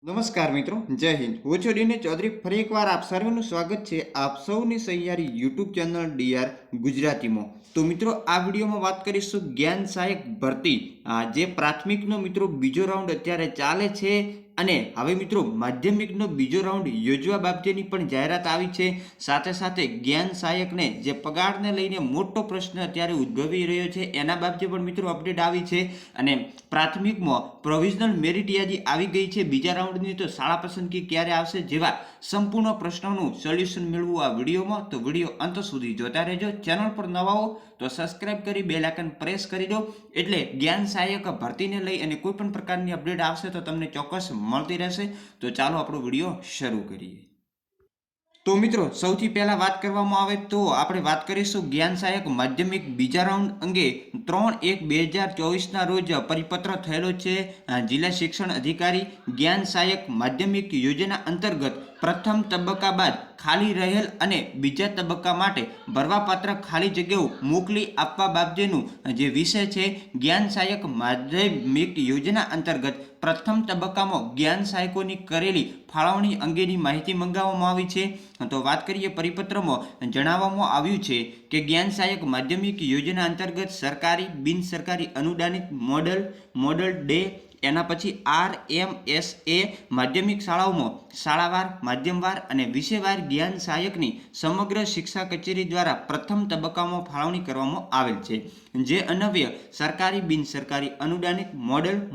નમસ્કાર મિત્રો, જય હિન્દ. હું છું ડીને ચૌધરી. ફરી એકવાર આપ સર્વનું સ્વાગત છે આપ સૌની સહિયારી યુટ્યુબ ચેનલ ડીઆર ગુજરાતીમાં. તો મિત્રો, આ વિડીયોમાં વાત કરીશું જ્ઞાન સહાયક ભરતી. જે પ્રાથમિકનો મિત્રો બીજો રાઉન્ડ અત્યારે ચાલે છે અને હવે મિત્રો માધ્યમિકનો બીજો રાઉન્ડ યોજવા બાબતેની પણ જાહેરાત આવી છે. સાથે સાથે જ્ઞાન સહાયકને જે પગારને લઈને મોટો પ્રશ્ન અત્યારે ઉદ્ભવી રહ્યો છે એના બાબતે પણ મિત્રો અપડેટ આવી છે. અને પ્રાથમિકમાં પ્રોવિઝનલ મેરિટ યાદી આવી ગઈ છે બીજા રાઉન્ડની. તો શાળા પસંદગી ક્યારે આવશે જેવા સંપૂર્ણ પ્રશ્નોનું સોલ્યુશન મેળવવું આ વિડીયોમાં. તો વિડીયો અંત સુધી જોતા રહેજો. ચેનલ પર નવા હો તો સબસ્ક્રાઇબ કરી બેલ આઇકન પ્રેસ કરી દો, એટલે જ્ઞાન સહાયક ભરતીને લઈ અને કોઈ પણ પ્રકારની અપડેટ આવશે તો તમને ચોક્કસ મળતી રહેશે. તો ચાલો આપણો વિડીયો શરૂ કરીએ. તો મિત્રો, સૌથી પહેલા વાત કરવામાં આવે તો આપણે વાત કરીશું જ્ઞાન સહાયક માધ્યમિક બીજા રાઉન્ડ અંગે. 3/1/2024 રોજ પરિપત્ર થયેલો છે. જિલ્લા શિક્ષણ અધિકારી જ્ઞાન સહાયક માધ્યમિક યોજના અંતર્ગત પ્રથમ તબક્કા બાદ ખાલી રહેલ અને બીજા તબક્કા માટે ભરવાપાત્ર ખાલી જગ્યાઓ મોકલી આપવા બાબતેનું જે વિષય છે. જ્ઞાન સહાયક માધ્યમિક યોજના અંતર્ગત પ્રથમ તબક્કામાં જ્ઞાન સહાયકોની કરેલી ફાળવણી અંગેની માહિતી મંગાવવામાં આવી છે. તો વાત કરીએ, પરિપત્રમાં જણાવવામાં આવ્યું છે કે જ્ઞાન સહાયક માધ્યમિક યોજના અંતર્ગત સરકારી, બિન સરકારી અનુદાનિત મોડલ ડે, એના પછી RMSA માધ્યમિક શાળાઓમાં શાળાવાર, માધ્યમવાર અને વિષયવાર જ્ઞાન સહાયકની સમગ્ર શિક્ષા કચેરી દ્વારા પ્રથમ તબક્કામાં ફાળવણી કરવામાં આવેલ છે. જે અન્વયે સરકારી, બિન સરકારી અનુદાનિત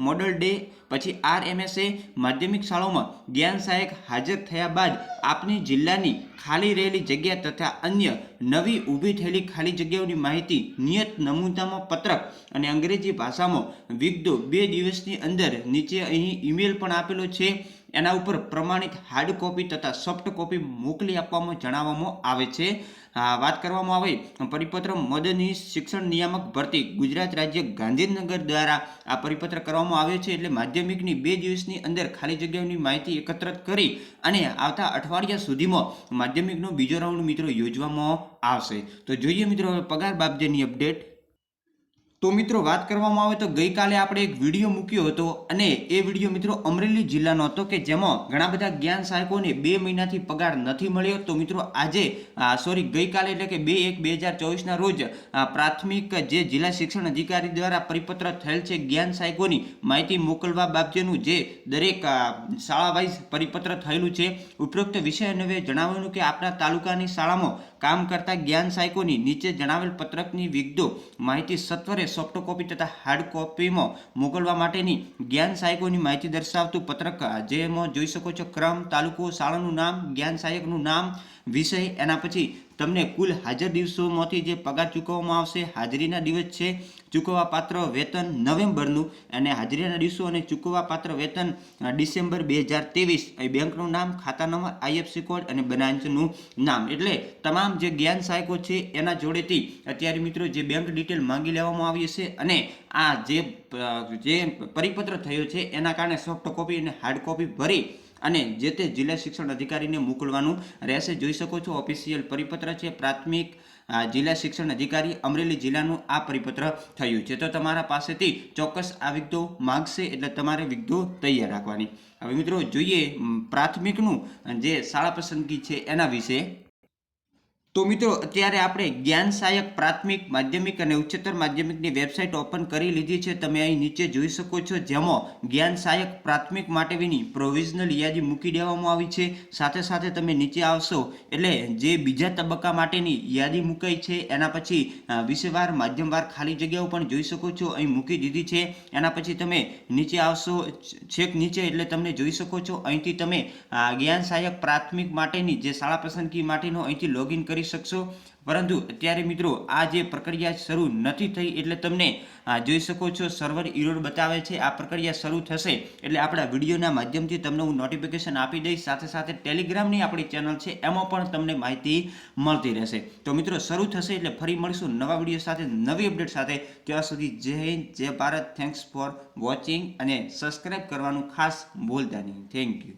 મોડલ ડે પછી RMSA માધ્યમિક શાળાઓમાં જ્ઞાન સહાયક હાજર થયા બાદ આપની જિલ્લાની ખાલી રહેલી જગ્યા તથા અન્ય નવી ઊભી થયેલી ખાલી જગ્યાઓની માહિતી નિયત નમૂનામાં પત્રક અને અંગ્રેજી ભાષામાં વિગતો 2 દિવસની અંદર નીચે અહીં ઈમેલ પણ આપેલો છે એના ઉપર પ્રમાણિત હાર્ડ કોપી તથા સોફ્ટ કોપી મોકલી આપવામાં જણાવવામાં આવે છે. વાત કરવામાં આવે, પરિપત્ર મદદનીશ શિક્ષણ નિયામક ભરતી ગુજરાત રાજ્ય ગાંધીનગર દ્વારા આ પરિપત્ર કરવામાં આવ્યો છે. એટલે માધ્યમિકની 2 દિવસની અંદર ખાલી જગ્યાઓની માહિતી એકત્રિત કરી અને આવતા અઠવાડિયા સુધીમાં માધ્યમિકનો બીજો રાઉન્ડ મિત્રો યોજવામાં આવશે. તો જોઈએ મિત્રો હવે પગાર બાબતેની અપડેટ. તો મિત્રો, વાત કરવામાં આવે તો ગઈકાલે આપણે એક વિડીયો મૂક્યો હતો અને એ વિડીયો મિત્રો અમરેલી જિલ્લાનો હતો કે જેમાં ઘણા બધા જ્ઞાન સહાયકોને 2 મહિનાથી પગાર નથી મળ્યો. તો મિત્રો આજે ગઈકાલે એટલે કે 2/1/2024 રોજ પ્રાથમિક જે જિલ્લા શિક્ષણ અધિકારી દ્વારા પરિપત્ર થયેલ છે જ્ઞાન સહાયકોની માહિતી મોકલવા બાબતેનું જે દરેક શાળા વાઇઝ પરિપત્ર થયેલું છે. ઉપરોક્ત વિષય અન્વયે જણાવ્યું કે આપણા તાલુકાની શાળામાં કામ કરતા જ્ઞાન સહાયકોની નીચે જણાવેલ પત્રકની વિગતો માહિતી સત્વરે સોફ્ટ કોપી તથા હાર્ડ કોપીમાં મોકલવા માટેની જ્ઞાન સહાયકોની માહિતી દર્શાવતું પત્રક જેમાં જોઈ શકો છો ક્રમ, તાલુકો, શાળાનું નામ, જ્ઞાન સહાયકનું નામ, વિષય, એના પછી તમને કુલ હાજર દિવસોમાંથી જે પગાર ચૂકવવામાં આવશે, હાજરીના દિવસ છે, ચૂકવવા પાત્ર વેતન નવેમ્બરનું અને હાજરીના દિવસો અને ચૂકવવા પાત્ર વેતન ડિસેમ્બર 2023, બેંકનું નામ, ખાતા નંબર, IFSC કોડ અને બ્રાન્ચનું નામ. એટલે તમામ જે જ્ઞાન સહાયકો છે એના જોડેથી અત્યારે મિત્રો જે બેંક ડિટેલ માંગી લેવામાં આવી છે અને આ જે પરિપત્ર થયો છે એના કારણે સોફ્ટ કોપી અને હાર્ડ કોપી ભરી અને જે તે જિલ્લા શિક્ષણ અધિકારીને મોકલવાનું રહેશે. જોઈ શકો છો ઓફિશિયલ પરિપત્ર છે. પ્રાથમિક જિલ્લા શિક્ષણ અધિકારી અમરેલી જિલ્લાનું આ પરિપત્ર થયું છે. તો તમારા પાસેથી ચોક્કસ આ વિગતો માંગશે એટલે તમારે વિગતો તૈયાર રાખવાની. હવે મિત્રો જોઈએ પ્રાથમિકનું જે શાળા પસંદગી છે એના વિશે. તો મિત્રો, અત્યારે આપણે જ્ઞાન સહાયક પ્રાથમિક, માધ્યમિક અને ઉચ્ચતર માધ્યમિકની વેબસાઇટ ઓપન કરી લીધી છે. તમે અહીં નીચે જોઈ શકો છો જેમાં જ્ઞાન સહાયક પ્રાથમિક માટેની પ્રોવિઝનલ યાદી મૂકી દેવામાં આવી છે. સાથે સાથે તમે નીચે આવશો એટલે જે બીજા તબક્કા માટેની યાદી મુકાઈ છે એના પછી વિષયવાર, માધ્યમવાર ખાલી જગ્યાઓ પણ જોઈ શકો છો અહીં મૂકી દીધી છે. એના પછી તમે નીચે આવશો છેક નીચે એટલે તમને જોઈ શકો છો અહીંથી તમે જ્ઞાન સહાયક પ્રાથમિક માટેની જે શાળા પસંદગી માટેનો અહીંથી લોગિન કરી શકશો. પરંતુ અત્યારે મિત્રો આ જે પ્રક્રિયા શરૂ નથી થઈ એટલે તમને જોઈ શકો છો સર્વર એરર બતાવે છે. આ પ્રક્રિયા શરૂ થશે એટલે આપણા વિડીયોના માધ્યમથી તમને હું નોટિફિકેશન આપી દઈશ. સાથે સાથે ટેલિગ્રામની આપણી ચેનલ છે એમાં પણ તમને માહિતી મળતી રહેશે. તો મિત્રો, શરૂ થશે એટલે ફરી મળીશું નવા વિડીયો સાથે, નવી અપડેટ સાથે. ત્યાં સુધી જય હિન્દ, જય ભારત. થેન્ક્સ ફોર વોચિંગ અને સબસ્ક્રાઇબ કરવાનું ખાસ ભૂલતા નહીં. Thank you.